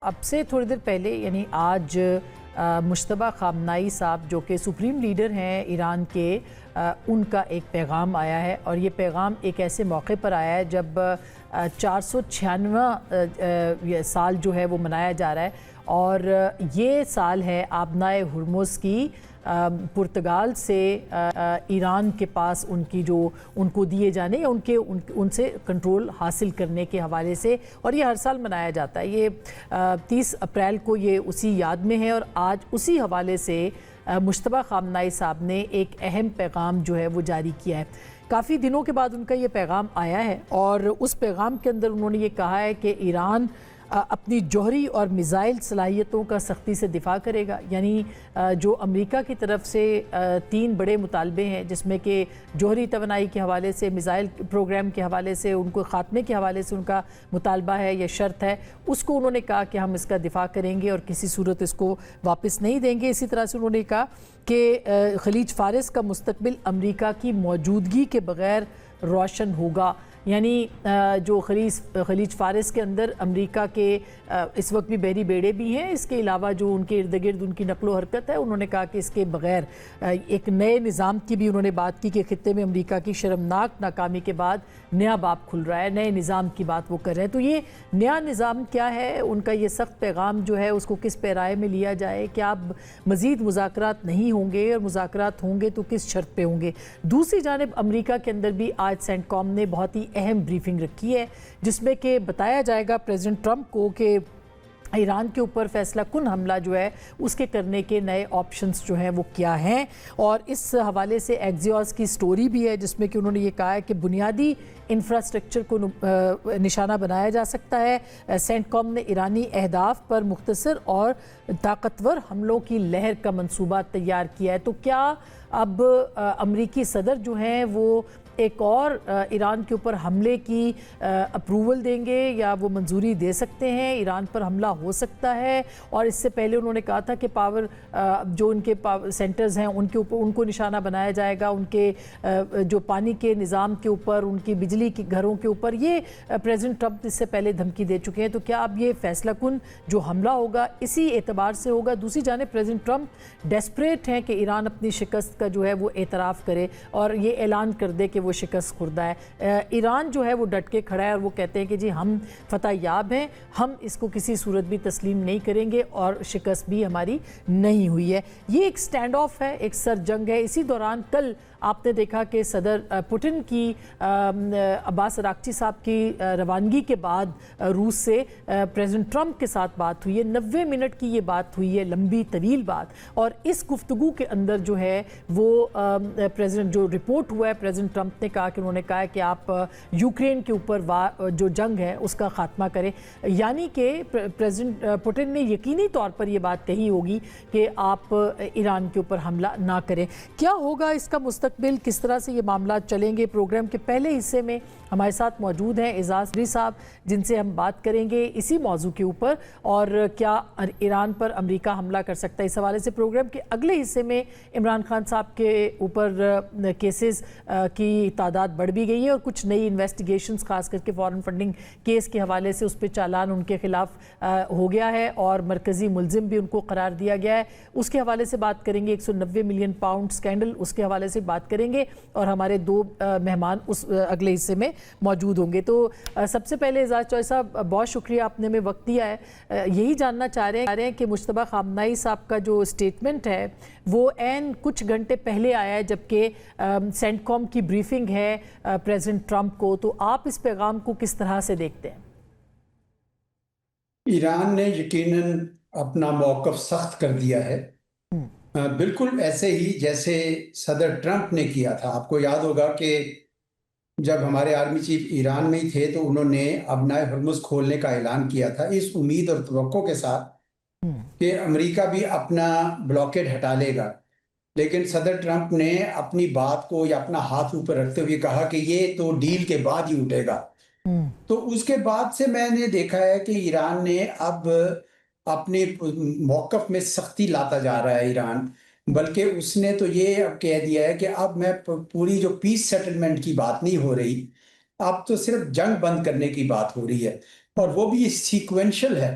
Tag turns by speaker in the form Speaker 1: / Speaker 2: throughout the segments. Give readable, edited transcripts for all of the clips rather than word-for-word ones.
Speaker 1: اب سے تھوڑی دیر پہلے یعنی آج مجتبیٰ خامنائی صاحب جو کہ سپریم لیڈر ہیں ایران کے، ان کا ایک پیغام آیا ہے، اور یہ پیغام ایک ایسے موقع پر آیا ہے جب 496واں سال جو ہے وہ منایا جا رہا ہے، اور یہ سال ہے آبنائے ہرمز کی پرتگال سے ایران کے پاس ان کو دیے جانے یا ان سے کنٹرول حاصل کرنے کے حوالے سے، اور یہ ہر سال منایا جاتا ہے۔ یہ 30 اپریل کو یہ اسی یاد میں ہے، اور آج اسی حوالے سے مجتبیٰ خامنائی صاحب نے ایک اہم پیغام جو ہے وہ جاری کیا ہے۔ کافی دنوں کے بعد ان کا یہ پیغام آیا ہے، اور اس پیغام کے اندر انہوں نے یہ کہا ہے کہ ایران اپنی جوہری اور میزائل صلاحیتوں کا سختی سے دفاع کرے گا، یعنی جو امریکہ کی طرف سے 3 بڑے مطالبے ہیں، جس میں کہ جوہری توانائی کے حوالے سے، میزائل پروگرام کے حوالے سے، ان کو خاتمے کے حوالے سے ان کا مطالبہ ہے یا شرط ہے، اس کو انہوں نے کہا کہ ہم اس کا دفاع کریں گے اور کسی صورت اس کو واپس نہیں دیں گے۔ اسی طرح سے انہوں نے کہا کہ خلیج فارس کا مستقبل امریکہ کی موجودگی کے بغیر روشن ہوگا، یعنی جو خلیج فارس کے اندر امریکہ کے اس وقت بھی بحری بیڑے بھی ہیں، اس کے علاوہ جو ان کے ارد گرد ان کی نقل و حرکت ہے، انہوں نے کہا کہ اس کے بغیر ایک نئے نظام کی بھی انہوں نے بات کی کہ خطے میں امریکہ کی شرمناک ناکامی کے بعد نیا باب کھل رہا ہے، نئے نظام کی بات وہ کر رہے ہیں۔ تو یہ نیا نظام کیا ہے، ان کا یہ سخت پیغام جو ہے اس کو کس پیرائے میں لیا جائے، کہ اب مزید مذاکرات نہیں ہوں گے، اور مذاکرات ہوں گے تو کس شرط پہ ہوں گے۔ دوسری جانب امریکہ کے اندر بھی آج سینٹ کام نے بہت ہی اہم بریفنگ رکھی ہے، جس میں کہ بتایا جائے گا پریزیڈنٹ ٹرمپ کو کہ ایران کے اوپر فیصلہ کن حملہ جو ہے اس کے کرنے کے نئے آپشنز جو ہیں وہ کیا ہیں، اور اس حوالے سے ایکزیوس کی سٹوری بھی ہے جس میں کہ انہوں نے یہ کہا ہے کہ بنیادی انفراسٹرکچر کو نشانہ بنایا جا سکتا ہے۔ سینٹ کام نے ایرانی اہداف پر مختصر اور طاقتور حملوں کی لہر کا منصوبہ تیار کیا ہے۔ تو کیا اب امریکی صدر جو ہیں وہ ایک اور ایران کے اوپر حملے کی اپروول دیں گے، یا وہ منظوری دے سکتے ہیں؟ ایران پر حملہ ہو سکتا ہے، اور اس سے پہلے انہوں نے کہا تھا کہ پاور جو ان کے سینٹرز ہیں ان کے اوپر ان کو نشانہ بنایا جائے گا، ان کے جو پانی کے نظام کے اوپر، ان کی بجلی کے گھروں کے اوپر۔ یہ پریزیڈنٹ ٹرمپ اس سے پہلے دھمکی دے چکے ہیں۔ تو کیا اب یہ فیصلہ کن جو حملہ ہوگا اسی اعتبار سے ہوگا؟ دوسری جانب پریزیڈنٹ ٹرمپ ڈیسپریٹ ہیں کہ ایران اپنی شکست کا جو ہے وہ اعتراف کرے اور یہ اعلان کر دے کہ وہ شکست خوردہ ہے۔ ایران جو ہے وہ ڈٹ کے کھڑا ہے، اور وہ کہتے ہیں کہ جی ہم فتح یاب ہیں، ہم اس کو کسی صورت بھی تسلیم نہیں کریں گے، اور شکست بھی ہماری نہیں ہوئی ہے۔ یہ ایک سٹینڈ آف ہے، ایک سر جنگ ہے۔ اسی دوران کل آپ نے دیکھا کہ صدر پوٹن کی عباس اراغچی صاحب کی روانگی کے بعد روس سے پریزیڈنٹ ٹرمپ کے ساتھ بات ہوئی ہے۔ 90 منٹ کی یہ بات ہوئی ہے، لمبی طویل بات، اور اس گفتگو کے اندر جو ہے وہ پریزیڈنٹ جو رپورٹ ہوا ہے، پریزیڈنٹ ٹرمپ نے کہا کہ انہوں نے کہا کہ آپ یوکرین کے اوپر جو جنگ ہے اس کا خاتمہ کریں، یعنی کہ پریزیڈنٹ پوٹن نے یقینی طور پر یہ بات کہی ہوگی کہ آپ ایران کے اوپر حملہ نہ کریں۔ کیا ہوگا اس کا مستقبل، کس طرح سے یہ معاملات چلیں گے؟ پروگرام کے پہلے حصے میں ہمارے ساتھ موجود ہیں اعزاز ری صاحب، جن سے ہم بات کریں گے اسی موضوع کے اوپر، اور کیا ایران پر امریکہ حملہ کر سکتا ہے اس حوالے سے۔ پروگرام کے اگلے حصے میں عمران خان صاحب کے اوپر کیسز کی تعداد بڑھ بھی گئی ہے، اور کچھ نئی انویسٹیگیشنز خاص کر کے فارن فنڈنگ کیس کے حوالے سے اس پہ چالان ان کے خلاف ہو گیا ہے، اور مرکزی ملزم بھی ان کو قرار دیا گیا ہے۔ اس کے حوالے سے بات کریں گے، 190 ملین پاؤنڈ سکینڈل، اس کے حوالے سے بات کریں گے، اور ہمارے 2 مہمان اس اگلے حصے میں موجود ہوں گے۔ تو سب سے پہلے اعزاز چوہے صاحب بہت شکریہ، آپ نے ہمیں وقت دیا ہے۔ یہی جاننا چاہ رہے ہیں کہ مجتبیٰ خامنائی صاحب کا جو اسٹیٹمنٹ ہے وہ عین کچھ گھنٹے پہلے آیا ہے، جبکہ سینٹ کام کی بریفنگ ہے پریزیڈنٹ ٹرمپ کو، تو آپ اس پیغام کو کس طرح سے دیکھتے ہیں؟
Speaker 2: ایران نے یقیناً اپنا موقف سخت کر دیا ہے، بالکل ایسے ہی جیسے صدر ٹرمپ نے کیا تھا۔ آپ کو یاد ہوگا کہ جب ہمارے آرمی چیف ایران میں ہی تھے تو انہوں نے آبنائے ہرمز کھولنے کا اعلان کیا تھا، اس امید اور توقع کے ساتھ کہ امریکہ بھی اپنا بلاکیڈ ہٹا لے گا، لیکن صدر ٹرمپ نے اپنی بات کو یا اپنا ہاتھ اوپر رکھتے ہوئے کہا کہ یہ تو ڈیل کے بعد ہی اٹھے گا۔ تو اس کے بعد سے میں نے دیکھا ہے کہ ایران نے اب اپنے موقف میں سختی لاتا جا رہا ہے ایران، بلکہ اس نے تو یہ اب کہہ دیا ہے کہ اب میں پوری جو پیس سیٹلمنٹ کی بات نہیں ہو رہی، اب تو صرف جنگ بند کرنے کی بات ہو رہی ہے، اور وہ بھی سیکوینشل ہے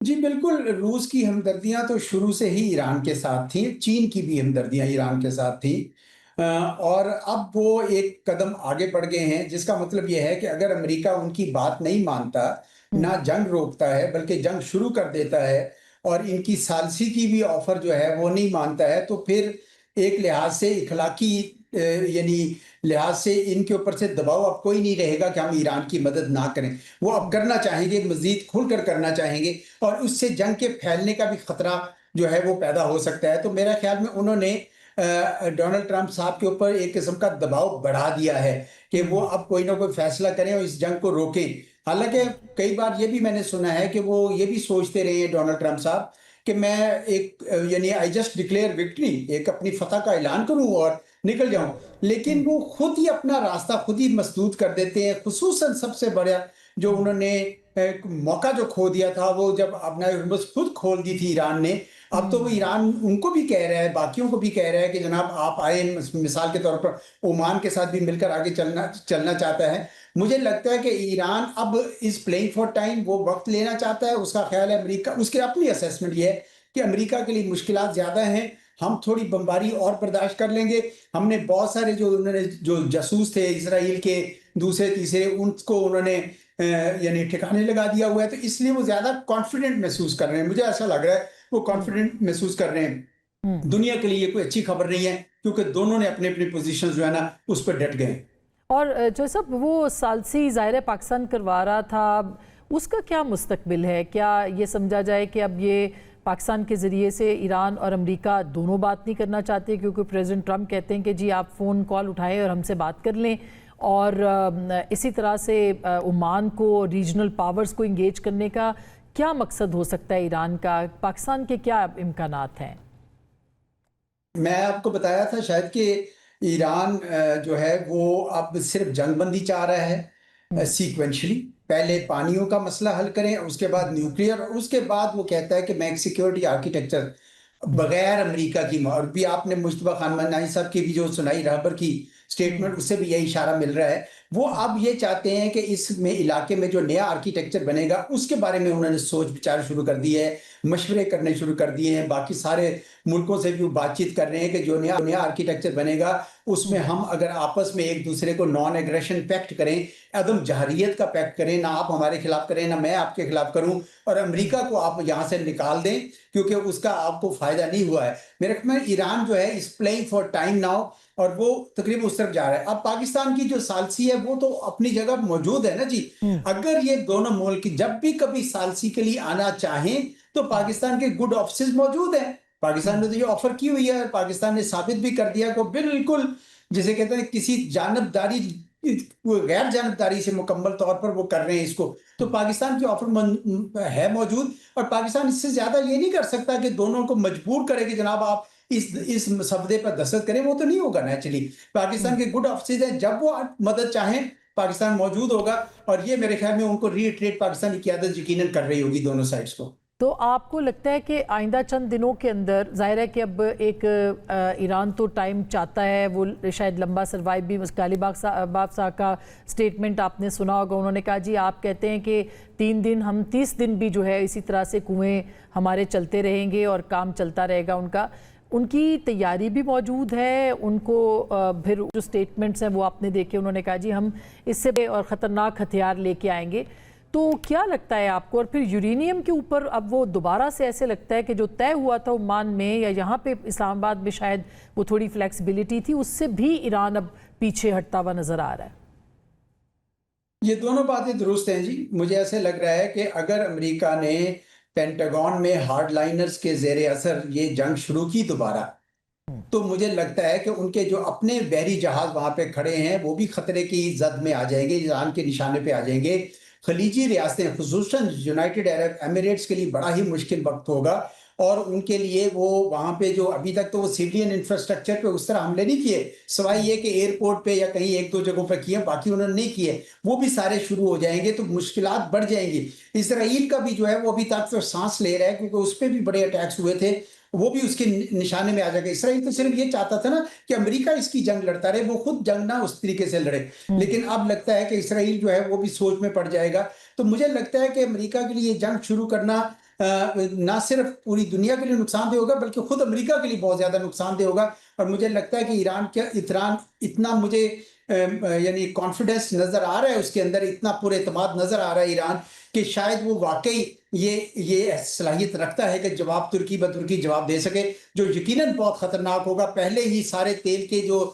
Speaker 2: جی بالکل، روس کی ہمدردیاں تو شروع سے ہی ایران کے ساتھ تھیں، چین کی بھی ہمدردیاں ایران کے ساتھ تھیں، اور اب وہ ایک قدم آگے بڑھ گئے ہیں، جس کا مطلب یہ ہے کہ اگر امریکہ ان کی بات نہیں مانتا، نہ جنگ روکتا ہے بلکہ جنگ شروع کر دیتا ہے، اور ان کی ثالثی کی بھی آفر جو ہے وہ نہیں مانتا ہے، تو پھر ایک لحاظ سے اخلاقی یعنی لحاظ سے ان کے اوپر سے دباؤ اب کوئی نہیں رہے گا کہ ہم ایران کی مدد نہ کریں۔ وہ اب کرنا چاہیں گے، مزید کھل کر کرنا چاہیں گے، اور اس سے جنگ کے پھیلنے کا بھی خطرہ جو ہے وہ پیدا ہو سکتا ہے۔ تو میرا خیال میں انہوں نے ڈونلڈ ٹرمپ صاحب کے اوپر ایک قسم کا دباؤ بڑھا دیا ہے کہ وہ اب کوئی نہ کوئی فیصلہ کریں اور اس جنگ کو روکیں۔ حالانکہ کئی بار یہ بھی میں نے سنا ہے کہ وہ یہ بھی سوچتے رہے ہیں ڈونلڈ ٹرمپ صاحب کہ میں ایک یعنی آئی جسٹ ڈکلیئر وکٹری، ایک اپنی فتح کا اعلان کروں اور نکل جاؤں، لیکن وہ خود ہی اپنا راستہ خود ہی مسدود کر دیتے ہیں۔ خصوصاً سب سے بڑا جو انہوں نے موقع جو کھو دیا تھا، وہ جب اپنا ہرمز خود کھول دی تھی ایران نے، اب تو وہ ایران ان کو بھی کہہ رہا ہے، باقیوں کو بھی کہہ رہا ہے کہ جناب آپ آئیں، مثال کے طور پر عمان کے ساتھ بھی مل کر آگے چلنا چاہتا ہے۔ مجھے لگتا ہے کہ ایران اب اس پلینگ فار ٹائم وہ وقت لینا چاہتا ہے، اس کا خیال ہے امریکہ، اس کی اپنی اسیسمنٹ یہ ہے کہ امریکہ کے لیے مشکلات زیادہ ہیں، ہم تھوڑی بمباری اور برداشت کر لیں گے۔ ہم نے بہت سارے جو جاسوس تھے اسرائیل کے دوسرے تیسرے، ان کو انہوں نے یعنی ٹھکانے لگا دیا ہوا ہے، تو اس لیے وہ زیادہ کانفیڈنٹ محسوس کر رہے ہیں۔ مجھے ایسا لگ رہا ہے وہ کانفیڈنٹ محسوس کر رہے ہیں۔ دنیا کے لیے یہ کوئی اچھی خبر نہیں ہے، کیونکہ دونوں نے اپنے اپنی پوزیشن جو ہے نا اس پر ڈٹ گئے۔
Speaker 1: اور جو صاحب وہ ثالثی ظاہر پاکستان کروا رہا تھا، اس کا کیا مستقبل ہے؟ کیا یہ سمجھا جائے کہ اب یہ پاکستان کے ذریعے سے ایران اور امریکہ دونوں بات نہیں کرنا چاہتے، کیونکہ پریزیڈنٹ ٹرمپ کہتے ہیں کہ جی آپ فون کال اٹھائیں اور ہم سے بات کر لیں، اور اسی طرح سے عمان کو، ریجنل پاورز کو انگیج کرنے کا کیا مقصد ہو سکتا ہے ایران کا؟ پاکستان کے کیا امکانات ہیں؟
Speaker 2: میں آپ کو بتایا تھا شاید کہ ایران جو ہے وہ اب صرف جنگ بندی چاہ رہا ہے سیکوینشلی، پہلے پانیوں کا مسئلہ حل کریں، اس کے بعد نیوکلیئر، اور اس کے بعد وہ کہتا ہے کہ میں ایک سیکیورٹی آرکیٹیکچر بغیر امریکہ کی، اور بھی آپ نے مجتبیٰ خان منائی صاحب کی بھی جو سنائی رہبر کی سٹیٹمنٹ، اس سے بھی یہی اشارہ مل رہا ہے۔ وہ اب یہ چاہتے ہیں کہ اس میں علاقے میں جو نیا آرکیٹیکچر بنے گا اس کے بارے میں انہوں نے سوچ بچار شروع کر دی ہے، مشورے کرنے شروع کر دیے ہیں، باقی سارے ملکوں سے بھی وہ بات چیت کر رہے ہیں کہ جو نیا آرکیٹیکچر بنے گا اس میں ہم اگر آپس میں ایک دوسرے کو نان ایگریشن پیکٹ کریں، عدم جہریت کا پیکٹ کریں، نہ آپ ہمارے خلاف کریں نہ میں آپ کے خلاف کروں، اور امریکہ کو آپ یہاں سے نکال دیں کیونکہ اس کا آپ کو فائدہ نہیں ہوا ہے۔ میرے خیال میں ایران جو ہے اس پلینگ فار ٹائم ناؤ، اور وہ تقریباً اس طرف جا رہا ہے۔ اب پاکستان کی جو ثالثی ہے وہ تو اپنی جگہ موجود ہے نا جی، اگر یہ دونوں ملک جب بھی کبھی ثالثی کے لیے آنا چاہیں تو پاکستان کے گڈ آفسز موجود ہیں۔ پاکستان نے تو یہ آفر کی ہوئی ہے، پاکستان نے ثابت بھی کر دیا کہ بالکل جسے کہتے ہیں کسی جانبداری، غیر جانبداری سے مکمل طور پر وہ کر رہے ہیں اس کو، تو پاکستان کی آفر ہے موجود، اور پاکستان اس سے زیادہ یہ نہیں کر سکتا کہ دونوں کو مجبور کرے کہ جناب آپ اس مسودے پر دستخط کریں، وہ تو نہیں ہوگا نیچرلی۔ پاکستان کے گڈ آفسز ہیں، جب وہ مدد چاہیں پاکستان موجود ہوگا، اور یہ میرے خیال میں ان کو ری ایٹریٹ پاکستانی قیادت یقیناً کر رہی ہوگی دونوں سائڈز کو۔
Speaker 1: تو آپ کو لگتا ہے کہ آئندہ چند دنوں کے اندر، ظاہر ہے کہ اب ایک ایران تو ٹائم چاہتا ہے، وہ شاید لمبا سروائیو بھی، غالب صاحب کا سٹیٹمنٹ آپ نے سنا ہوگا، انہوں نے کہا جی آپ کہتے ہیں کہ 3 دن، ہم 30 دن بھی جو ہے اسی طرح سے کنویں ہمارے چلتے رہیں گے اور کام چلتا رہے گا ان کا۔ ان کی تیاری بھی موجود ہے، ان کو پھر جو سٹیٹمنٹس ہیں وہ آپ نے دیکھے، انہوں نے کہا جی ہم اس سے اور خطرناک ہتھیار لے کے آئیں گے۔ تو کیا لگتا ہے آپ کو؟ اور پھر یورینیم کے اوپر اب وہ دوبارہ سے ایسے لگتا ہے کہ جو طے ہوا تھا عمان میں یا یہاں پہ اسلام آباد میں شاید وہ تھوڑی فلیکسیبلٹی تھی، اس سے بھی ایران اب پیچھے ہٹتا ہوا نظر آ رہا ہے۔
Speaker 2: یہ دونوں باتیں درست ہیں جی۔ مجھے ایسے لگ رہا ہے کہ اگر امریکہ نے پینٹاگون میں ہارڈ لائنرز کے زیر اثر یہ جنگ شروع کی دوبارہ، تو مجھے لگتا ہے کہ ان کے جو اپنے بحری جہاز وہاں پہ کھڑے ہیں وہ بھی خطرے کی زد میں آ جائیں گے، ایران کے نشانے پہ آ جائیں گے۔ خلیجی ریاستیں خصوصاً یونائٹڈ عرب ایمریٹس کے لیے بڑا ہی مشکل وقت ہوگا، اور ان کے لیے وہ وہاں پہ جو ابھی تک تو وہ سیولین انفراسٹرکچر پہ اس طرح حملے نہیں کیے، سوائے یہ کہ ایئرپورٹ پہ یا کہیں 1-2 جگہوں پہ کیے، باقی انہوں نے نہیں کیے، وہ بھی سارے شروع ہو جائیں گے تو مشکلات بڑھ جائیں گی۔ اسرائیل کا بھی جو ہے وہ ابھی تک تو سانس لے رہا ہے، کیونکہ اس پہ بھی بڑے اٹیکس ہوئے تھے، وہ بھی اس کے نشانے میں آ جائے گا۔ اسرائیل تو صرف یہ چاہتا تھا نا کہ امریکہ اس کی جنگ لڑتا رہے، وہ خود جنگ نہ اس طریقے سے لڑے، لیکن اب لگتا ہے کہ اسرائیل جو ہے وہ بھی سوچ میں پڑ جائے گا۔ تو مجھے لگتا ہے کہ امریکہ کے لیے جنگ شروع کرنا نہ صرف پوری دنیا کے لیے نقصان دہ ہوگا بلکہ خود امریکہ کے لیے بہت زیادہ نقصان دہ ہوگا. اور مجھے لگتا ہے کہ ایران اتنا مجھے یعنی کانفیڈنس نظر آ رہا ہے اس کے اندر، اتنا پر اعتماد نظر آ رہا ہے ایران کہ شاید وہ واقعی یہ صلاحیت رکھتا ہے کہ جواب ترکی بترکی جواب دے سکے، جو یقیناً بہت خطرناک ہوگا. پہلے ہی سارے تیل کے جو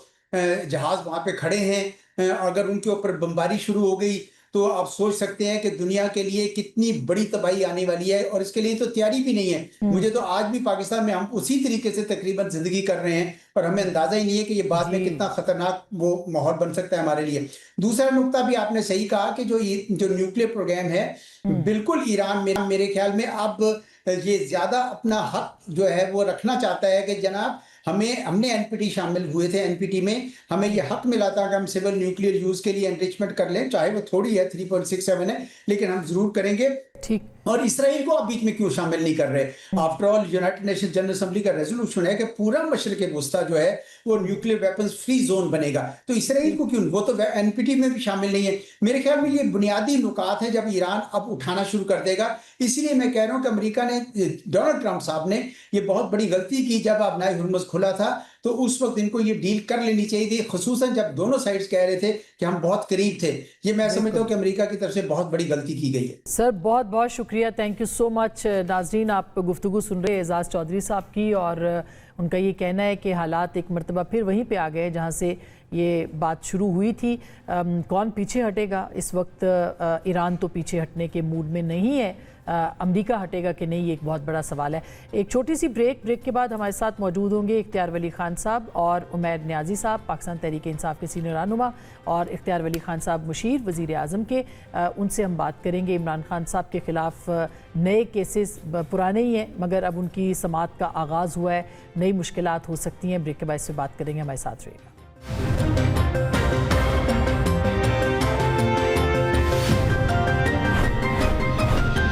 Speaker 2: جہاز وہاں پہ کھڑے ہیں، اگر ان کے اوپر بمباری شروع ہو گئی تو آپ سوچ سکتے ہیں کہ دنیا کے لیے کتنی بڑی تباہی آنے والی ہے، اور اس کے لیے تو تیاری بھی نہیں ہے. مجھے تو آج بھی پاکستان میں ہم اسی طریقے سے تقریباً زندگی کر رہے ہیں اور ہمیں اندازہ ہی نہیں ہے کہ یہ بعد میں کتنا خطرناک وہ ماحول بن سکتا ہے ہمارے لیے. دوسرا نقطہ بھی آپ نے صحیح کہا کہ جو نیوکلیر پروگرام ہے، بالکل ایران میرے خیال میں اب یہ زیادہ اپنا حق جو ہے وہ رکھنا چاہتا ہے کہ جناب ہم نے این پی ٹی شامل ہوئے تھے، این پی ٹی میں ہمیں یہ حق ملا تھا کہ ہم سول نیوکلیر یوز کے لیے انریچمنٹ کر لیں، چاہے وہ تھوڑی ہے 3.67 ہے، لیکن ہم ضرور کریں گے.
Speaker 1: ٹھیک.
Speaker 2: اور اسرائیل کو آپ بیچ میں کیوں شامل نہیں کر رہے؟ After all United nation general assembly کا ریزولوشن ہے کہ پورا مشرق وسطیٰ جو ہے وہ نیوکلیر ویپنز فری زون بنے گا، تو اسرائیل کو کیوں؟ وہ تو این پی ٹی میں بھی شامل نہیں ہے. میرے خیال میں یہ بنیادی نکات ہیں جب ایران اب اٹھانا شروع کر دے گا. اسی لیے میں کہہ رہا ہوں کہ امریکہ نے، ڈونلڈ ٹرمپ صاحب نے یہ بہت بڑی غلطی کی جب آبنائے ہرمز کھلا تھا، تو اس وقت ان کو یہ ڈیل کر لینی چاہیے تھی، خصوصاً جب دونوں سائڈز کہہ رہے تھے کہ ہم بہت قریب تھے. یہ میں سمجھتا ہوں کہ امریکہ کی طرف سے بہت بڑی غلطی کی گئی ہے.
Speaker 1: سر بہت بہت شکریہ، تھینک یو سو مچ. ناظرین، آپ گفتگو سن رہے اعزاز چودھری صاحب کی، اور ان کا یہ کہنا ہے کہ حالات ایک مرتبہ پھر وہیں پہ آ گئے جہاں سے یہ بات شروع ہوئی تھی. کون پیچھے ہٹے گا اس وقت؟ ایران تو پیچھے ہٹنے کے موڈ میں نہیں ہے، امریکہ ہٹے گا کہ نہیں، یہ ایک بہت بڑا سوال ہے. ایک چھوٹی سی بریک کے بعد ہمارے ساتھ موجود ہوں گے اختیار ولی خان صاحب اور عمیر نیازی صاحب، پاکستان تحریک انصاف کے سینئر رہنما، اور اختیار ولی خان صاحب مشیر وزیر اعظم کے. ان سے ہم بات کریں گے عمران خان صاحب کے خلاف نئے کیسز، پرانے ہی ہیں مگر اب ان کی سماعت کا آغاز ہوا ہے، نئی مشکلات ہو سکتی ہیں. بریک کے بعد اس سے بات کریں گے، ہمارے ساتھ رہیے گا.